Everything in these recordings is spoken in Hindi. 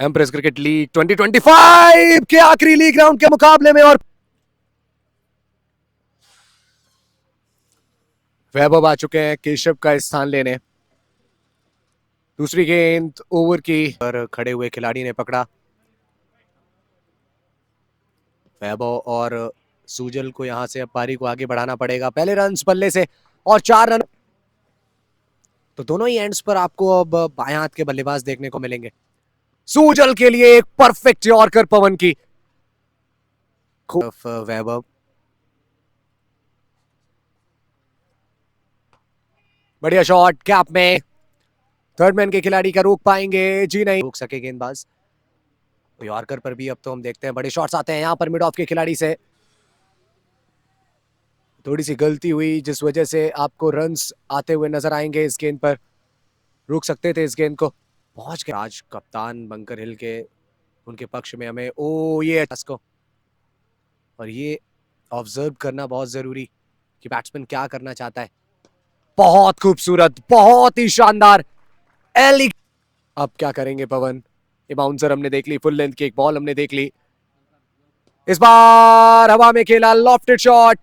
एम्प्रेस क्रिकेट लीग 2025 के आखिरी लीग राउंड के मुकाबले में और वैभव आ चुके हैं केशव का स्थान लेने। दूसरी गेंद ओवर की पर खड़े हुए खिलाड़ी ने पकड़ा। वैभव और सूजल को यहां से अब पारी को आगे बढ़ाना पड़ेगा। पहले रन बल्ले से और 4 रन, तो दोनों ही एंड्स पर आपको अब बाएं हाथ के बल्लेबाज देखने को मिलेंगे। सूजल के लिए एक परफेक्ट यॉर्कर पवन की। वैभव बढ़िया शॉट कैप में, थर्ड मैन के खिलाड़ी का रोक पाएंगे? जी नहीं रोक सके गेंदबाज। यॉर्कर पर भी अब तो हम देखते हैं बड़े शॉट्स आते हैं यहां पर मिड ऑफ के खिलाड़ी से। थोड़ी सी गलती हुई जिस वजह से आपको रन्स आते हुए नजर आएंगे। इस गेंद पर रोक सकते थे इस गेंद को। पहुंच गए आज कप्तान बंकर हिल के उनके पक्ष में। हमें ये को और ये ऑब्जर्व करना बहुत जरूरी कि बैट्समैन क्या करना चाहता है। बहुत खूबसूरत, बहुत ही शानदार एली। अब क्या करेंगे पवन? ये बाउंसर हमने देख ली, फुल लेंथ की एक बॉल हमने देख ली। इस बार हवा में खेला lofted shot,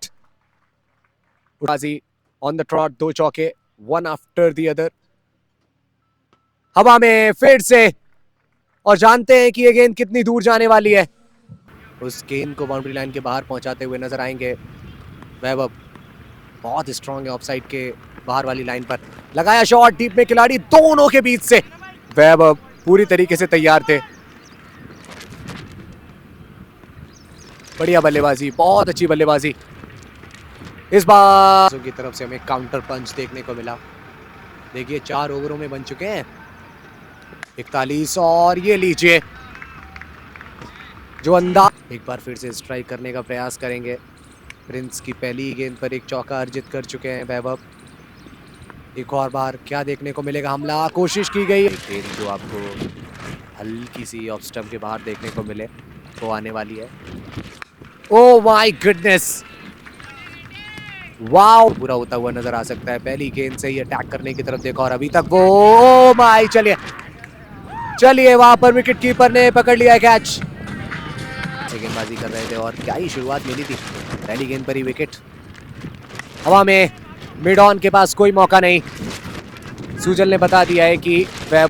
on the trout, 2 चौके, वन आफ्टर द अदर। हवा में फिर से, और जानते हैं कि ये गेंद कितनी दूर जाने वाली है। उस गेंद को बाउंड्री लाइन के बाहर पहुंचाते हुए नजर आएंगे वैभव। बहुत स्ट्रांग है ऑफसाइड के बाहर वाली लाइन पर। लगाया शॉट डीप में, खिलाड़ी दोनों के बीच से। वैभव पूरी तरीके से तैयार थे। बढ़िया बल्लेबाजी, बहुत अच्छी बल्लेबाजी। इस बार की तरफ से हमें काउंटर पंच देखने को मिला। देखिए 4 ओवरों में बन चुके हैं 41, और ये लीजिए जो अंदाज। एक बार फिर से स्ट्राइक करने का प्रयास करेंगे। प्रिंस की पहली गेंद पर एक चौका अर्जित कर चुके हैं वैभव। एक और बार क्या देखने को मिलेगा? हमला कोशिश की गई, गेंद जो आपको हल्की सी ऑफ स्टंप के बाहर देखने को मिले वो आने वाली है। ओह माय गुडनेस, वाओ, पूरा होता हुआ नजर आ सकता है। पहली गेंद से ही अटैक करने की तरफ देखा और अभी तक वो, ओह माय, चलिए वहां पर विकेट कीपर ने पकड़ लिया कैच। गेंदबाजी कर रहे थे और क्या ही शुरुआत मिली थी, पहली गेंद पर ही विकेट। हवा में मिड ऑन के पास कोई मौका नहीं। सूजल ने बता दिया है कि वह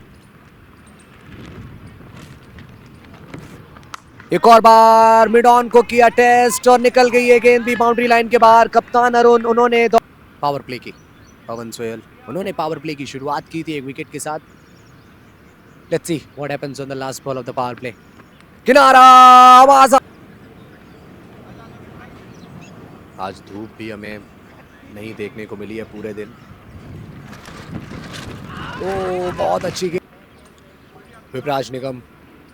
एक और बार मिड ऑन को किया टेस्ट और निकल गई है गेंद भी बाउंड्री लाइन के बाहर। कप्तान अरुण, उन्होंने पावर प्ले की। पवन सोयल, उन्होंने पावर प्ले की शुरुआत की थी एक विकेट के साथ। Let's see what happens on the last ball of the power play. किनारा, आवाज। आज धूप भी हमें नहीं देखने को मिली है पूरे दिन। ओ बहुत अच्छी गेंद। विपराज निगम,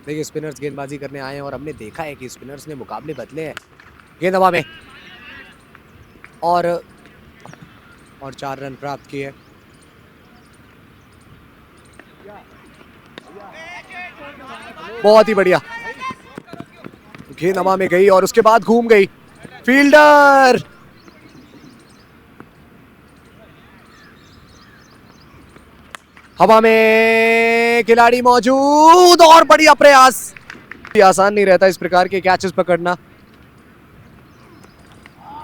देखिए स्पिनर्स गेंदबाजी करने आए हैं और हमने देखा है कि स्पिनर्स ने मुकाबले बदले हैं। गेंद हवा में और 4 रन प्राप्त किए। बहुत ही बढ़िया गेंद हवा में गई और उसके बाद घूम गई। फील्डर, हवा में खिलाड़ी मौजूद और बढ़िया प्रयास। आसान नहीं रहता इस प्रकार के कैचेस पकड़ना।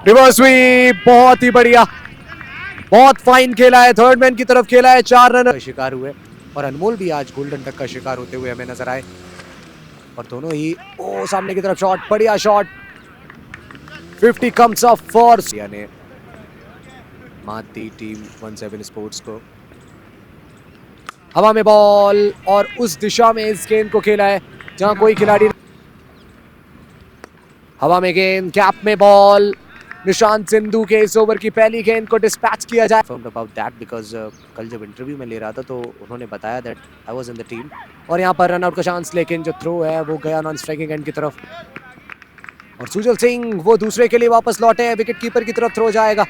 रिवर्स स्वीप, बहुत ही बढ़िया, बहुत फाइन खेला है, थर्ड मैन की तरफ खेला है। 4 रन शिकार हुए और अनमोल भी आज गोल्डन डक का शिकार होते हुए हमें नजर आए। और दोनों ही सामने की तरफ शॉट, बढ़िया शॉट। 50 कम्स अप फॉर ने मात दी टीम 17 स्पोर्ट्स को। हवा में बॉल और उस दिशा में इस गेंद को खेला है जहां कोई खिलाड़ी। हवा में गेंद, कैप में बॉल। निशांत सिंधु के इस ओवर की पहली गेंद को डिस्पैच किया जाए। अबाउट दैट बिकॉज कल जब इंटरव्यू में ले रहा था तो उन्होंने बताया that I was in the team. और यहाँ पर रनआउट का चांस, लेकिन जो थ्रो है वो गया नॉन स्ट्राइकिंग एंड की तरफ। और सुजल सिंह वो दूसरे के लिए वापस लौटे हैं, विकेट कीपर की तरफ थ्रो जाएगा।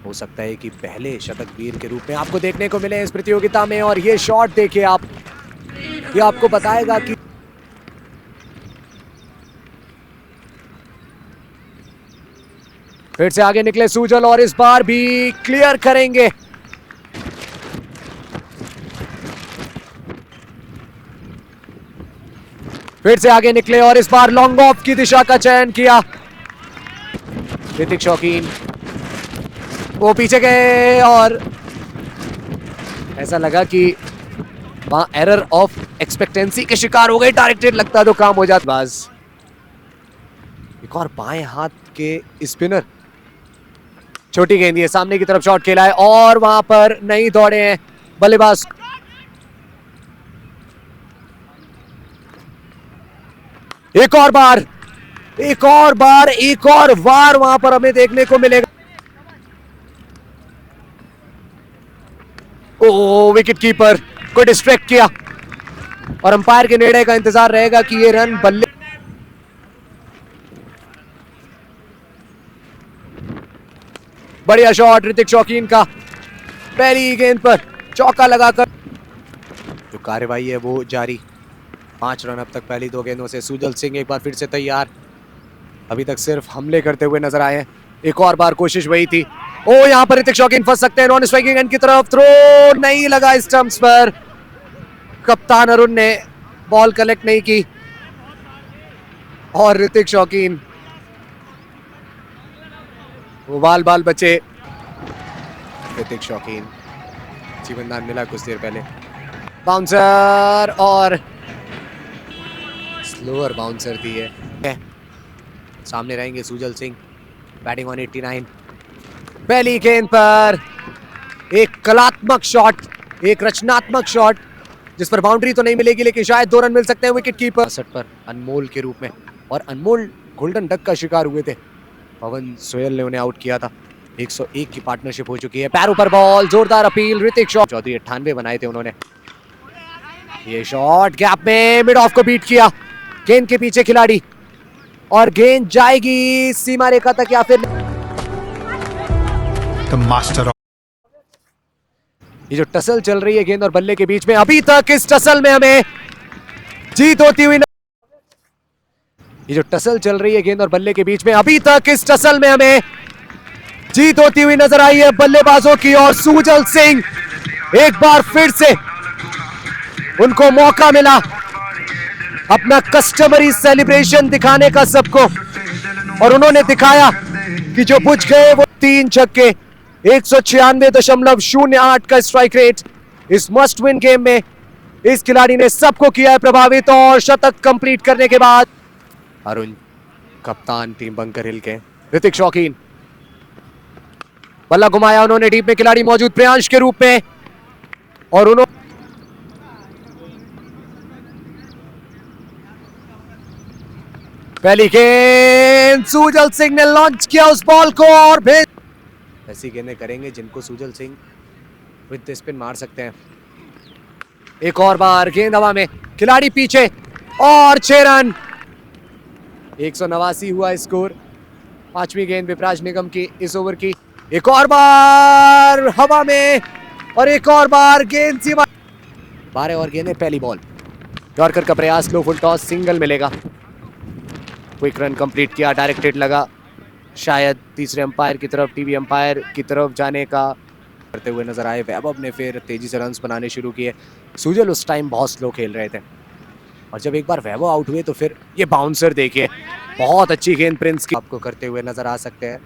हो सकता है कि पहले शतक वीर के रूप में आपको देखने को मिले इस प्रतियोगिता में। और ये शॉट देखिए आप, ये आपको बताएगा कि फिर से आगे निकले सूजल और इस बार भी क्लियर करेंगे। फिर से आगे निकले और इस बार लॉन्ग ऑफ की दिशा का चयन किया ऋतिक शौकीन। वो पीछे गए और ऐसा लगा कि वहां एरर ऑफ एक्सपेक्टेंसी के शिकार हो गए। डायरेक्टेड लगता तो काम हो जाता। बाज एक और बाएं हाथ के स्पिनर। छोटी गेंद है, सामने की तरफ शॉट खेला है और वहां पर नहीं दौड़े हैं बल्लेबाज। एक और बार एक और वार वहां पर हमें देखने को मिलेगा। ओ विकेट कीपर को डिस्ट्रैक्ट किया और अंपायर के निर्णय का इंतजार रहेगा कि ये रन बल्ले। बढ़िया शॉट ऋतिक शौकीन का, पहली गेंद पर चौका लगाकर जो कार्यवाही है वो जारी। 5 रन अब तक पहली 2 गेंदों से। सुजल सिंह एक बार फिर से तैयार, अभी तक सिर्फ हमले करते हुए नजर आए हैं। एक और बार कोशिश वही थी। ओ यहां पर ऋतिक शौकीन फंस सकते हैं नॉन स्ट्राइकिंग एंड की तरफ। थ्रो नहीं लगा स्टंप्स पर। कप्तान अरुण ने बॉल कलेक्ट नहीं की और ऋतिक शौकीन वो बाल बचे। ऋतिक शौकीन जीवनदान मिला कुछ देर पहले। बाउंसर और स्लोअर बाउंसर दी है। सामने रहेंगे सुजल सिंह, बैटिंग ऑन 89। पहली गेंद पर एक कलात्मक शॉट, एक रचनात्मक शॉट जिस पर बाउंड्री तो नहीं मिलेगी लेकिन शायद 2 रन मिल सकते हैं विकेट कीपर 62 पर अनमोल के रूप में। और अनमोल गोल्डन डक का शिकार हुए थे, पवन सोयल ने उन्हें आउट किया था। 101 की पार्टनरशिप हो चुकी है। पैरों पर बॉल, जोरदार अपील ऋतिक शॉट। चौधरी 98 बनाए थे उन्होंने। ये शॉट गैप में मिड ऑफ को बीट किया। गेंद के पीछे खिलाड़ी और गेंद जाएगी सीमा रेखा तक या फिर मास्टर। ये जो टसल चल रही है गेंद और बल्ले के बीच में, अभी तक इस टसल में हमें जीत होती हुई ये जो टसल चल रही है गेंद और बल्ले के बीच में, अभी तक इस टसल में हमें जीत होती हुई नजर आई है बल्लेबाजों की। और सुजल सिंह एक बार फिर से उनको मौका मिला अपना कस्टमरी सेलिब्रेशन दिखाने का सबको, और उन्होंने दिखाया कि जो बुझ गए वो 3 छक्के, 196.08 का स्ट्राइक रेट इस मस्ट विन गेम में इस खिलाड़ी ने सबको किया है प्रभावित। और शतक कंप्लीट करने के बाद अरुण कप्तान टीम बंकर हिल के ऋतिक शौकीन, बल्ला घुमाया उन्होंने, डीप में खिलाड़ी मौजूद प्रियांश के रूप में और उन्होंने पहली गेंद सुजल सिंह ने लॉन्च किया उस बॉल को और भेज। ऐसी गेंदें करेंगे जिनको सुजल सिंह विद स्पिन मार सकते हैं। एक और बार गेंद हवा में, खिलाड़ी पीछे और 6 रन। 189 हुआ स्कोर। 5वीं गेंद विपराज निगम की इस ओवर की। एक और बार हवा में और एक और बार गेंद सीमा। 12 और गेंदें, पहली बॉल। यॉर्कर का प्रयास, लो फुल टॉस, सिंगल मिलेगा। क्विक रन कंप्लीट किया, डायरेक्टेड लगा, शायद तीसरे अंपायर की तरफ, टीवी अंपायर की तरफ जाने का करते हुए नजर आए। वैभव ने फिर तेजी से रन्स बनाने शुरू किए। सुजल उस टाइम बहुत स्लो खेल रहे थे और जब एक बार वैभव आउट हुए तो फिर ये बाउंसर देखिए, बहुत अच्छी गेंद प्रिंस की आपको करते हुए नजर आ सकते हैं।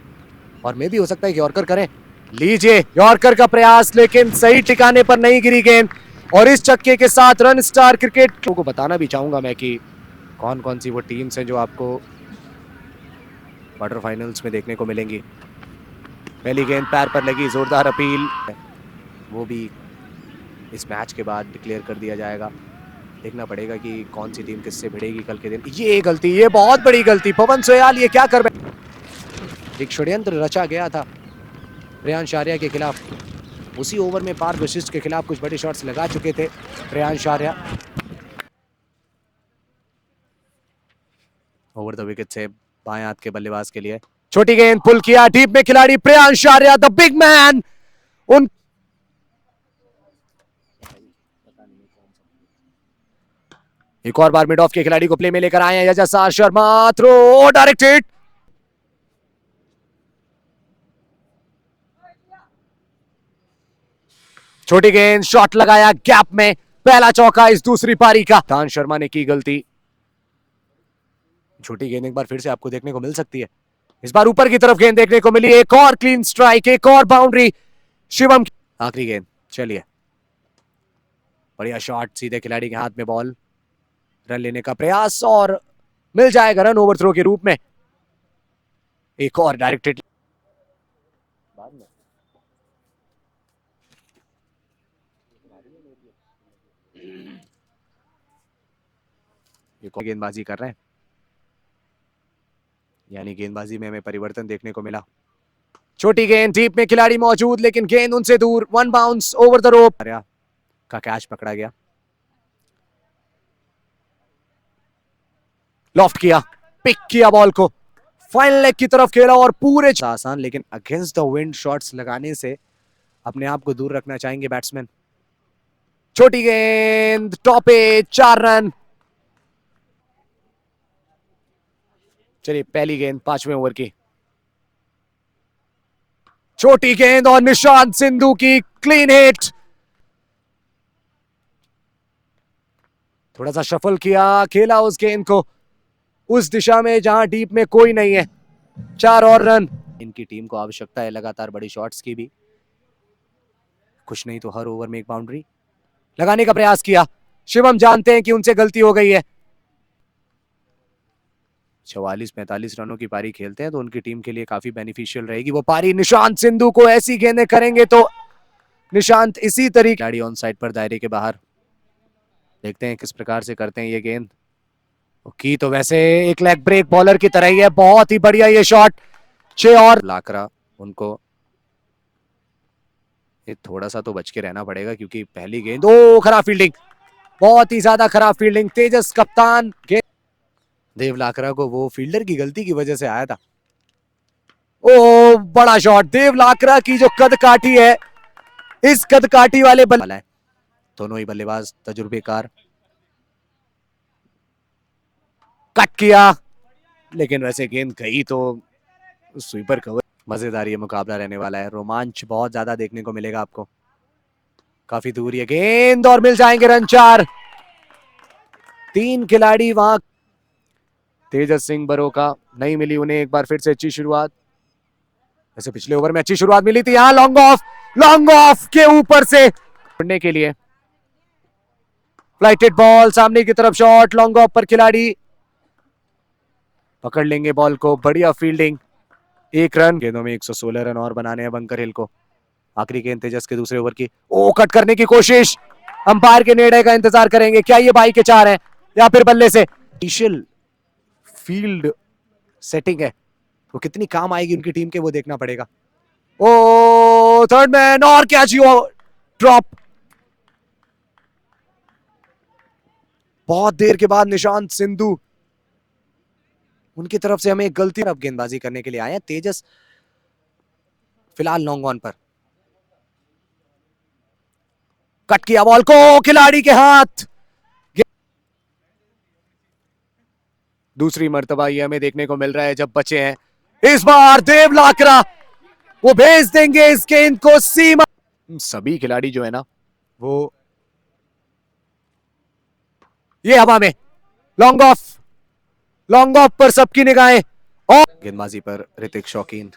और मे भी हो सकता है कि यॉर्कर करें। लीजिए यॉर्कर का प्रयास, लेकिन सही ठिकाने पर नहीं गिरी गेंद। और इस छक्के के साथ रन स्टार क्रिकेट को बताना भी चाहूंगा मैं कि कौन कौन सी वो टीम्स हैं जो आपको क्वार्टर फाइनल्स में देखने को मिलेंगी। पहली गेंद पैर पर लगी, जोरदार अपील, वो भी इस मैच के बाद डिक्लेयर कर दिया जाएगा। देखना पड़ेगा कि कौन सी टीम किससे भिड़ेगी कल के दिन। ये गलती, ये बहुत बड़ी गलती, पवन सोयाल ये क्या कर बैठे। एक षड्यंत्र रचा गया था प्रियांश आर्या के खिलाफ। उसी ओवर में पार्थ वशिष्ठ के खिलाफ कुछ बड़े शॉट्स लगा चुके थे Priyansh Arya. Over the wicket से बाएं हाथ के बल्लेबाज के लिए छोटी गेंद, पुल किया, डीप में खिलाड़ी Priyansh Arya, the big man. उन एक और बार मिड ऑफ के खिलाड़ी को प्ले में लेकर आए हैं यजसा शर्मा। थ्रो डायरेक्टेड, छोटी गेंद, शॉट लगाया गैप में, पहला चौका इस दूसरी पारी का। दान शर्मा ने की गलती, छोटी गेंद एक बार फिर से आपको देखने को मिल सकती है। इस बार ऊपर की तरफ गेंद देखने को मिली, एक और क्लीन स्ट्राइक, एक और बाउंड्री शिवम। आखिरी गेंद, चलिए बढ़िया शॉट, सीधे खिलाड़ी के हाथ में बॉल, रन लेने का प्रयास और मिल जाएगा रन ओवर थ्रो के रूप में। एक और डायरेक्टेड बाद में एक और गेंदबाजी कर रहे हैं, यानी गेंदबाजी में हमें परिवर्तन देखने को मिला। छोटी गेंद, डीप में खिलाड़ी मौजूद लेकिन गेंद उनसे दूर, one bounce over the rope का कैच पकड़ा गया। लॉफ्ट किया, पिक किया बॉल को, फाइनल लेग की तरफ खेला और पूरे आसान लेकिन अगेंस्ट द विंड शॉट्स लगाने से अपने आप को दूर रखना चाहेंगे बैट्समैन। छोटी गेंद टॉप पे, 4 रन। चलिए पहली गेंद 5वें ओवर की, छोटी गेंद और निशांत सिंधु की क्लीन हिट। थोड़ा सा शफल किया, खेला उस गेंद को उस दिशा में जहां डीप में कोई नहीं है, 4 और रन। इनकी टीम को आवश्यकता है लगातार बड़ी शॉट्स की भी, कुछ नहीं तो हर ओवर में एक बाउंड्री लगाने का प्रयास किया। शिवम जानते हैं कि उनसे गलती हो गई है। 44-45 रनों की पारी खेलते हैं तो उनकी टीम के लिए काफी बेनिफिशियल रहेगी वो पारी। निशांत सिंधु को ऐसी गेंदें करेंगे तो निशांत इसी तरीके खिलाड़ी ऑन साइड पर दायरे के बाहर, देखते हैं किस प्रकार से करते हैं ये गेंद की। तो वैसे एक लेग ब्रेक बॉलर की तरह ही है, बहुत ही बढ़िया ये शॉट। 6 और लाकरा, उनको ये थोड़ा सा तो बच के रहना पड़ेगा क्योंकि पहली गेंद, ओ खराब फील्डिंग, बहुत ही ज्यादा खराब फील्डिंग। तेजस कप्तान देव लाकरा को वो फील्डर की गलती की वजह से आया था। ओ बड़ा शॉट, देव लाकरा की जो कद काठी है, इस कद काठी वाले बल्ला है। दोनों ही बल्लेबाज तजुर्बेकार, कट किया लेकिन वैसे गेंद गई तो स्वीपर कवर। मजेदार ये मुकाबला रहने वाला है, रोमांच बहुत ज्यादा देखने को मिलेगा आपको। काफी दूर ये गेंद और मिल जाएंगे रन 4। 3 खिलाड़ी वहां, तेजस सिंह बरोका नहीं मिली उन्हें एक बार फिर से अच्छी शुरुआत। वैसे पिछले ओवर में अच्छी शुरुआत मिली थी, यहां लॉन्ग ऑफ के ऊपर से छोड़ने के लिए फ्लाइटेड बॉल, सामने की तरफ शॉट, लॉन्ग ऑफ पर खिलाड़ी पकड़ लेंगे बॉल को, बढ़िया फील्डिंग, 1 रन। गेंदों में 116 रन और बनाने हैं बंकर हिल को। आखिरी गेंद तेजस के दूसरे ओवर की, ओ कट करने की कोशिश, अंपायर के निर्णय का इंतजार करेंगे, क्या ये बाई के 4 हैं या फिर बल्ले से। फील्ड सेटिंग है वो कितनी काम आएगी उनकी टीम के, वो देखना पड़ेगा। ओ थर्ड मैन और कैच ड्रॉप, बहुत देर के बाद निशांत सिंधु उनकी तरफ से हमें एक गलती, अब गेंदबाजी करने के लिए आए हैं तेजस, फिलहाल लॉन्ग ऑन पर। कट किया बॉल को, खिलाड़ी के हाथ, दूसरी मर्तबा ये हमें देखने को मिल रहा है जब बचे हैं। इस बार देव लाकरा वो भेज देंगे इस गेंद को सीमा। सभी खिलाड़ी जो है ना वो ये हवा में, लॉन्ग ऑफ पर सबकी निगाहें और गेंदबाजी पर ऋतिक शौकीन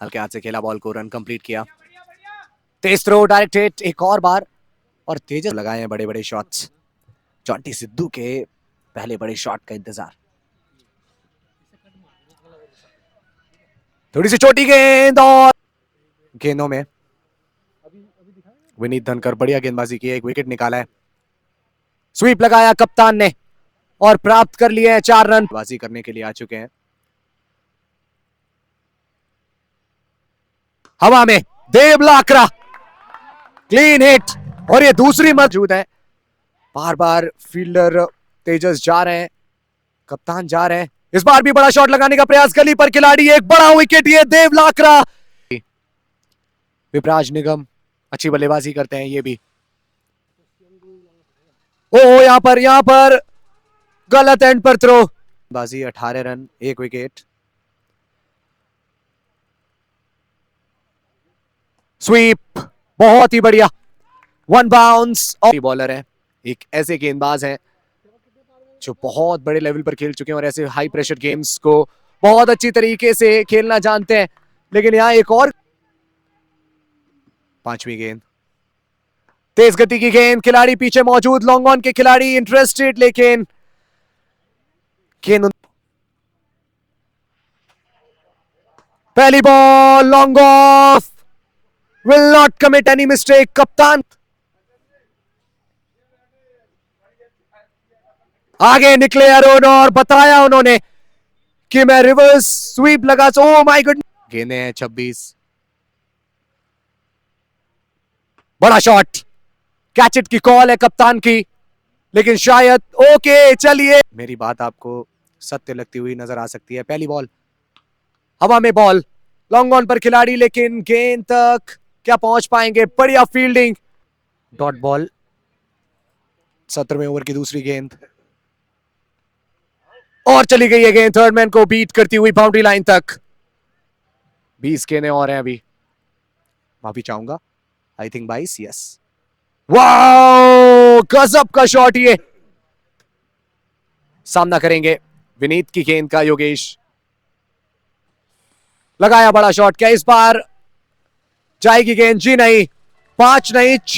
हल्के हाथ से खेला बॉल को, रन कंप्लीट किया। तेज थ्रो, डायरेक्ट हिट एक और बार, और तेज लगाए हैं बड़े बड़े शॉट्स। जॉन्टी सिद्धू के पहले बड़े शॉट का इंतजार। थोड़ी सी छोटी गेंद और गेंदों में विनीत धनकर बढ़िया गेंदबाजी की, एक विकेट निकाला है। स्वीप लगाया कप्तान ने और प्राप्त कर लिए हैं 4 रन। बाजी करने के लिए आ चुके हैं। हवा में देव लाकरा, क्लीन हिट, और ये दूसरी मौजूद है। बार बार फील्डर तेजस जा रहे हैं, कप्तान जा रहे हैं, इस बार भी बड़ा शॉट लगाने का प्रयास, गली पर खिलाड़ी, एक बड़ा विकेट, ये देव लाकरा। विपराज निगम अच्छी बल्लेबाजी करते हैं ये भी। ओ यहां पर गलत एंड पर थ्रो, बाजी 18 रन 1 विकेट। स्वीप बहुत ही बढ़िया, 1 बाउंस, और बॉलर है, एक ऐसे गेंदबाज है जो बहुत बड़े लेवल पर खेल चुके हैं और ऐसे हाई प्रेशर गेम्स को बहुत अच्छी तरीके से खेलना जानते हैं। लेकिन यहाँ एक और 5वीं गेंद, तेज गति की गेंद, खिलाड़ी पीछे मौजूद, लॉन्ग ऑन के खिलाड़ी इंटरेस्टेड, लेकिन गेंद पहली ball long off, will not commit any mistake. कप्तान आगे निकले अरुण और बताया उन्होंने कि मैं रिवर्स स्वीप लगा। ओ माय गॉड, गेंदें हैं 26, बड़ा शॉट, कैच इट की कॉल है कप्तान की, लेकिन शायद ओके चलिए, मेरी बात आपको सत्य लगती हुई नजर आ सकती है। पहली बॉल, हवा में बॉल, लॉन्ग ऑन पर खिलाड़ी, लेकिन गेंद तक क्या पहुंच पाएंगे? बढ़िया फील्डिंग, डॉट बॉल। 17वें ओवर की दूसरी गेंद और चली गई है गेंद थर्ड मैन को बीट करती हुई बाउंड्री लाइन तक। 20 गेंदें और हैं अभी, माफी चाहूंगा, आई थिंक 22, यस। वाओ, गजब का शॉट ये। सामना करेंगे विनीत की गेंद का योगेश, लगाया बड़ा शॉट, क्या इस बार जाएगी गेंद? जी नहीं, 5 नहीं 6